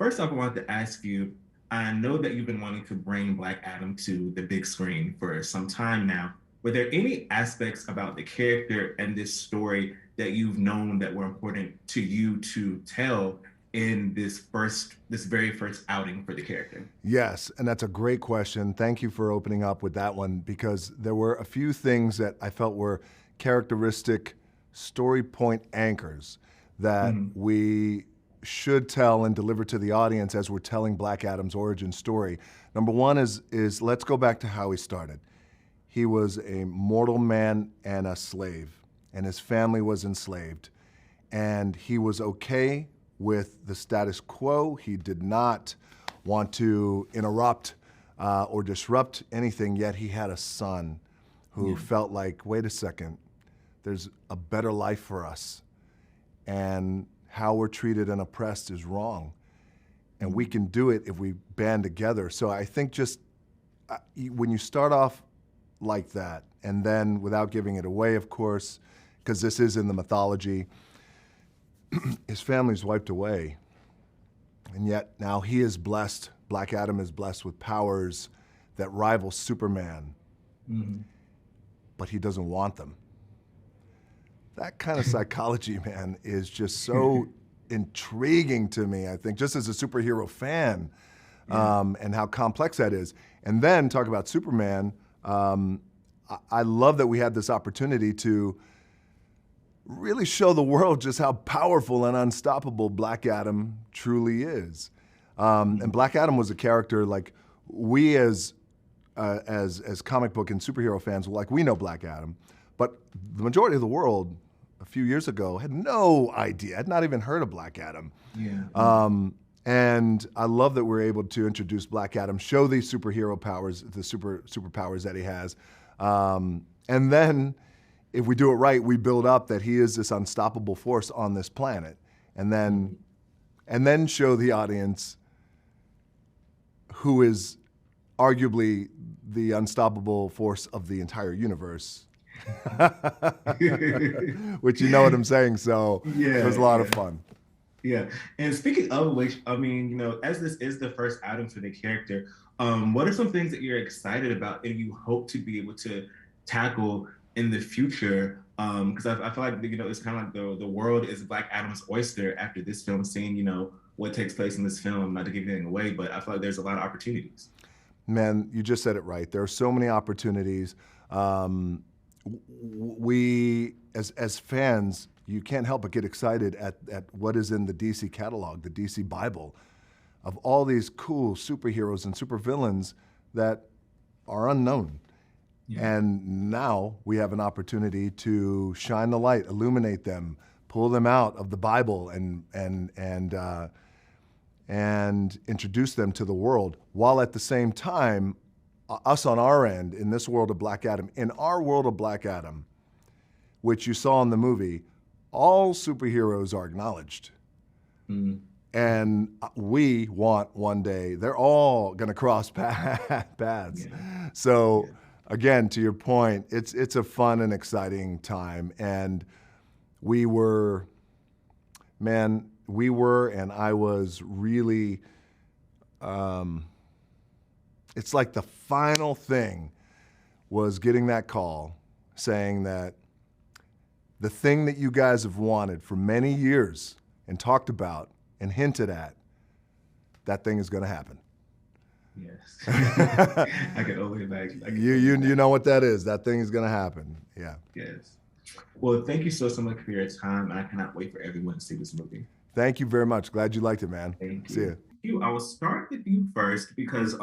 first off, I wanted to ask you, I know that you've been wanting to bring Black Adam to the big screen for some time now. Were there any aspects about the character and this story that you've known that were important to you to tell in this very first outing for the character? Yes, and that's a great question. Thank you for opening up with that one because there were a few things that I felt were characteristic story point anchors that Mhm. we should tell and deliver to the audience as we're telling Black Adam's origin story. Number one is let's go back to how he started. He was a mortal man and a slave, and his family was enslaved. And he was okay with the status quo. He did not want to interrupt or disrupt anything, yet he had a son who felt like, wait a second, there's a better life for us. And how we're treated and oppressed is wrong. And we can do it if we band together. So I think just when you start off like that, and then without giving it away, of course, because this is in the mythology, his family's wiped away. And yet now he is blessed, Black Adam is blessed with powers that rival Superman, but he doesn't want them. That kind of psychology, man, is just so intriguing to me, I think, just as a superhero fan, and how complex that is. And then talk about Superman. I love that we had this opportunity to really show the world just how powerful and unstoppable Black Adam truly is. And Black Adam was a character like we as comic book and superhero fans, like we know Black Adam, but the majority of the world a few years ago had no idea, had not even heard of Black Adam. And I love that we're able to introduce Black Adam, show these superhero powers, the superpowers that he has. And then if we do it right, we build up that he is this unstoppable force on this planet. And then show the audience who is arguably the unstoppable force of the entire universe. Which you know what I'm saying, so it was a lot of fun. Yeah. And speaking of which, I mean, as this is the first outing for the character, what are some things that you're excited about and you hope to be able to tackle in the future? Because I feel like, it's kind of like the world is Black Adam's oyster after this film, seeing, what takes place in this film, not to give anything away, but I feel like there's a lot of opportunities. Man, you just said it right. There are so many opportunities. We, as fans, you can't help but get excited at what is in the DC catalog, the DC Bible, of all these cool superheroes and supervillains that are unknown. And now we have an opportunity to shine the light, illuminate them, pull them out of the Bible, and introduce them to the world, while at the same time, us on our end, in this world of Black Adam, in our world of Black Adam, which you saw in the movie, all superheroes are acknowledged. And we want one day, they're all gonna cross paths. So again, to your point, it's a fun and exciting time. And we were, and I was really, it's like the final thing was getting that call saying that the thing that you guys have wanted for many years and talked about and hinted at, that thing is going to happen. Yes. I can only imagine. You know what that is. That thing is going to happen. Yeah. Yes. Well, thank you so much for your time. I cannot wait for everyone to see this movie. Thank you very much. Glad you liked it, man. Thank you. See you. I will start with you first because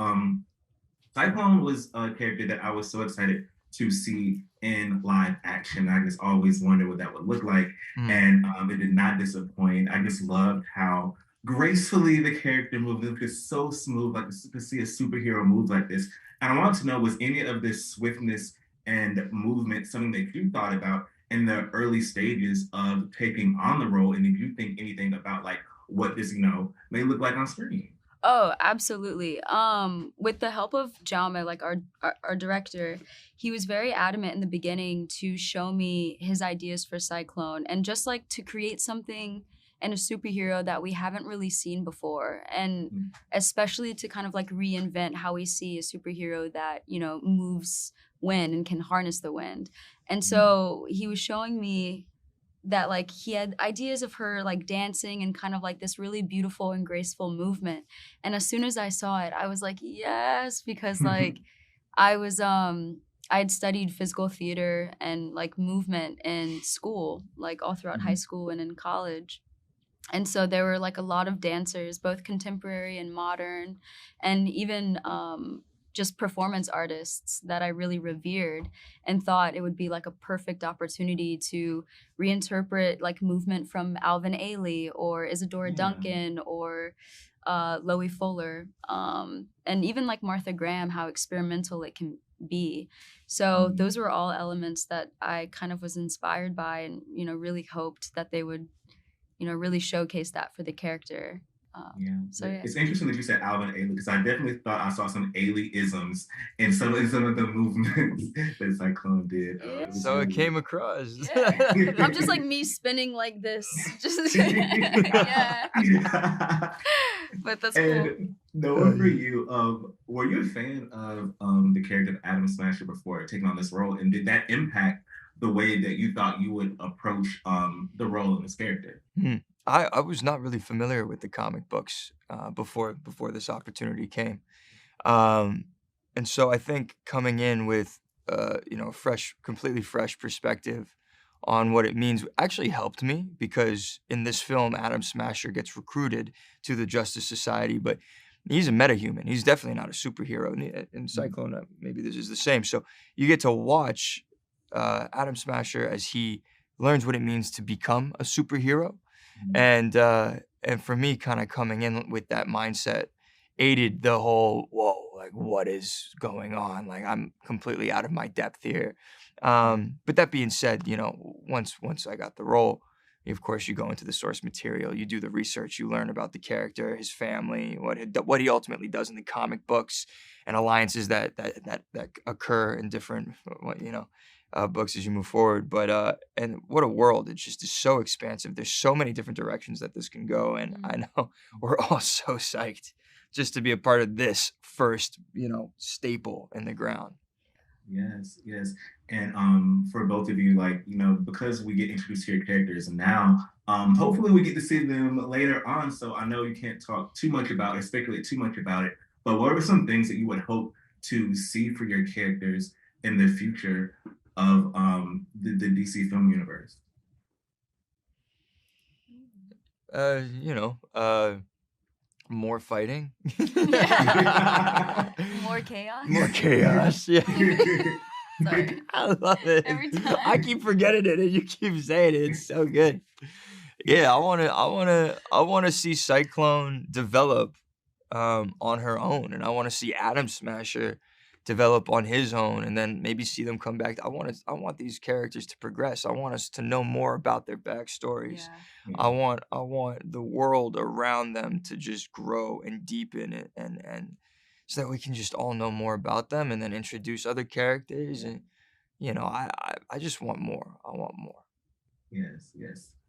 Cyclone was a character that I was so excited to see in live action. I just always wondered what that would look like. And it did not disappoint. I just loved how gracefully the character moved. It was so smooth, like to see a superhero move like this. And I want to know, was any of this swiftness and movement something that you thought about in the early stages of taking on the role? And if you think anything about like what this, may look like on screen? Oh, absolutely. With the help of Jaume, like our director, he was very adamant in the beginning to show me his ideas for Cyclone and just like to create something and a superhero that we haven't really seen before. And especially to kind of like reinvent how we see a superhero that, you know, moves wind and can harness the wind. And so he was showing me that like he had ideas of her like dancing and kind of like this really beautiful and graceful movement. And as soon as I saw it, I was like, yes, because like I was I had studied physical theater and like movement in school, like all throughout high school and in college. And so there were like a lot of dancers, both contemporary and modern, and even just performance artists that I really revered, and thought it would be like a perfect opportunity to reinterpret like movement from Alvin Ailey or Isadora Duncan or Loie Fuller, and even like Martha Graham, how experimental it can be. So those were all elements that I kind of was inspired by, and, you know, really hoped that they would, you know, really showcase that for the character. So yeah. It's interesting that you said Alvin Ailey, because I definitely thought I saw some Ailey-isms in some of the movements that Cyclone did. So it came across. Yeah. I'm just like me spinning like this. Just yeah. But that's cool. Noah, for you, were you a fan of the character of Adam Smasher before taking on this role, and did that impact the way that you thought you would approach the role of this character? I was not really familiar with the comic books before this opportunity came, and so I think coming in with you know, completely fresh perspective on what it means actually helped me, because in this film, Adam Smasher gets recruited to the Justice Society, but he's a metahuman. He's definitely not a superhero. In Cyclone, maybe this is the same. So you get to watch Adam Smasher as he learns what it means to become a superhero. And for me, kind of coming in with that mindset aided the whole, whoa, like what is going on? Like I'm completely out of my depth here. But that being said, you know, once I got the role, of course, you go into the source material, you do the research, you learn about the character, his family, what he ultimately does in the comic books, and alliances that occur in different, you know, books as you move forward. But and what a world! It just is so expansive. There's so many different directions that this can go, and I know we're all so psyched just to be a part of this first, you know, staple in the ground. Yes. And for both of you, like, you know, because we get introduced to your characters and now, hopefully we get to see them later on. So I know you can't talk too much about it, speculate too much about it, but what are some things that you would hope to see for your characters in the future of the DC film universe? You know, more fighting. More chaos. More chaos. Yeah. Sorry. I love it. Every time. I keep forgetting it, and you keep saying it. It's so good. Yeah, I wanna see Cyclone develop on her own, and I want to see Adam Smasher develop on his own, and then maybe see them come back. I want these characters to progress. I want us to know more about their backstories. Yeah. I want the world around them to just grow and deepen it, and so that we can just all know more about them, and then introduce other characters. And you know, I just want more. I want more. Yes,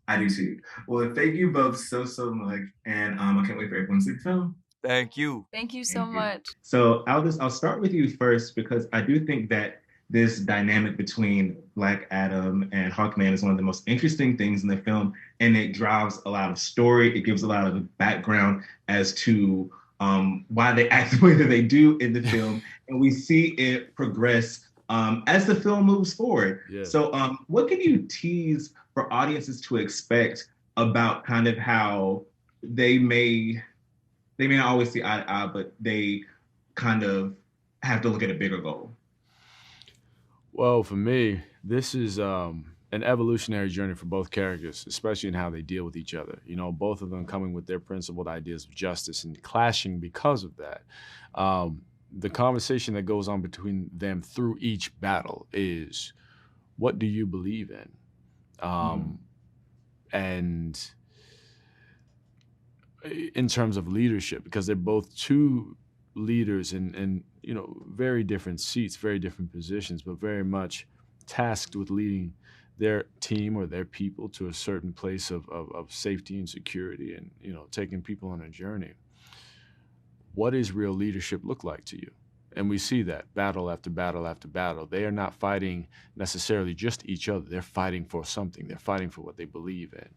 I do too. Well, thank you both so much, and I can't wait for everyone to see the film. Thank you. Thank you so much. So I'll start with you first, because I do think that this dynamic between Black Adam and Hawkman is one of the most interesting things in the film, and it drives a lot of story. It gives a lot of background as to why they act the way that they do in the film, and we see it progress as the film moves forward. Yeah. So what can you tease for audiences to expect about kind of how they may not always see eye to eye, but they kind of have to look at a bigger goal? Well, for me, this is an evolutionary journey for both characters, especially in how they deal with each other. You know, both of them coming with their principled ideas of justice and clashing because of that. The conversation that goes on between them through each battle is, what do you believe in? And in terms of leadership, because they're both two leaders in you know, very different seats, very different positions, but very much tasked with leading their team or their people to a certain place of safety and security, and taking people on a journey. What does real leadership look like to you? And we see that battle after battle after battle. They are not fighting necessarily just each other. They're fighting for something. They're fighting for what they believe in.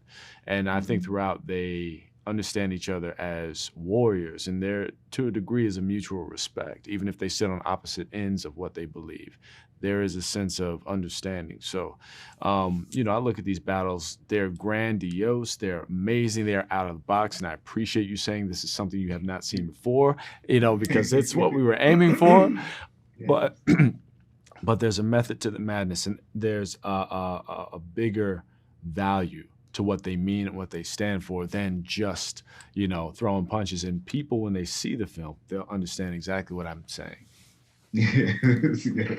And I think throughout they understand each other as warriors, and there, to a degree, is a mutual respect, even if they sit on opposite ends of what they believe. There is a sense of understanding. So, I look at these battles, they're grandiose, they're amazing, they're out of the box, and I appreciate you saying this is something you have not seen before, because it's what we were aiming for. But but there's a method to the madness, and there's a bigger value to what they mean and what they stand for than just, throwing punches. And people, when they see the film, they'll understand exactly what I'm saying. Yes, yes.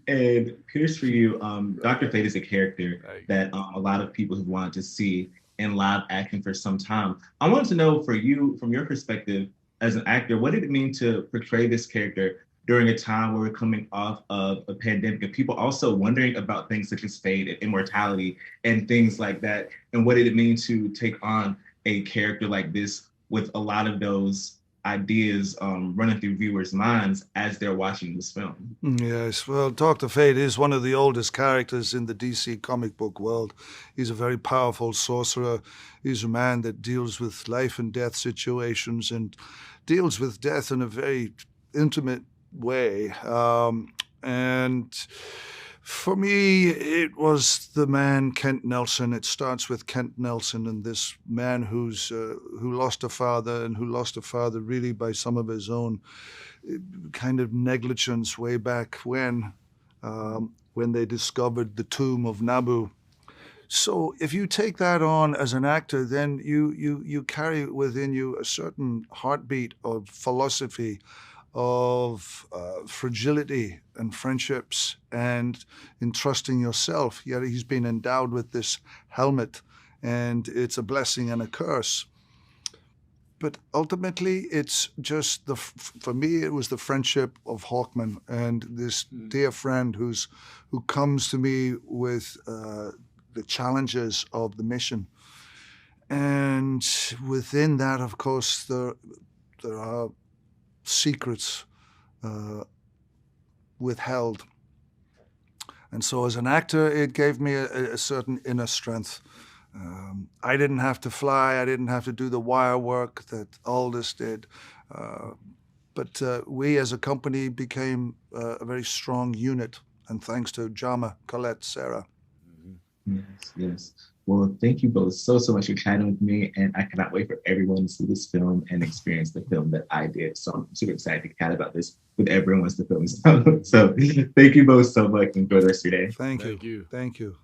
And here's for you, Dr. Fate is a character that a lot of people have wanted to see in live action for some time. I wanted to know, for you, from your perspective as an actor, what did it mean to portray this character during a time where we're coming off of a pandemic and people also wondering about things such as fate and immortality and things like that? And what did it mean to take on a character like this with a lot of those ideas running through viewers' minds as they're watching this film? Yes, well, Dr. Fate is one of the oldest characters in the DC comic book world. He's a very powerful sorcerer. He's a man that deals with life and death situations and deals with death in a very intimate way. And for me, it was the man Kent Nelson. It starts with Kent Nelson and this man who lost a father, and who lost a father really by some of his own kind of negligence way back when they discovered the tomb of Nabu. So if you take that on as an actor, then you carry within you a certain heartbeat of philosophy, of fragility and friendships, and in trusting yourself. Yet he's been endowed with this helmet, and it's a blessing and a curse. But ultimately, it's just for me, it was the friendship of Hawkman and this dear friend who comes to me with the challenges of the mission. And within that, of course, there are secrets withheld. And so as an actor, it gave me a certain inner strength. I didn't have to fly. I didn't have to do the wire work that Aldous did. But we as a company became a very strong unit. And thanks to Jama, Colette, Sarah. Yes, yes. Well, thank you both so much for chatting with me, and I cannot wait for everyone to see this film and experience the film that I did. So I'm super excited to chat about this with everyone once the film is out. So thank you both so much. Enjoy the rest of your day. Thank you. Thank you.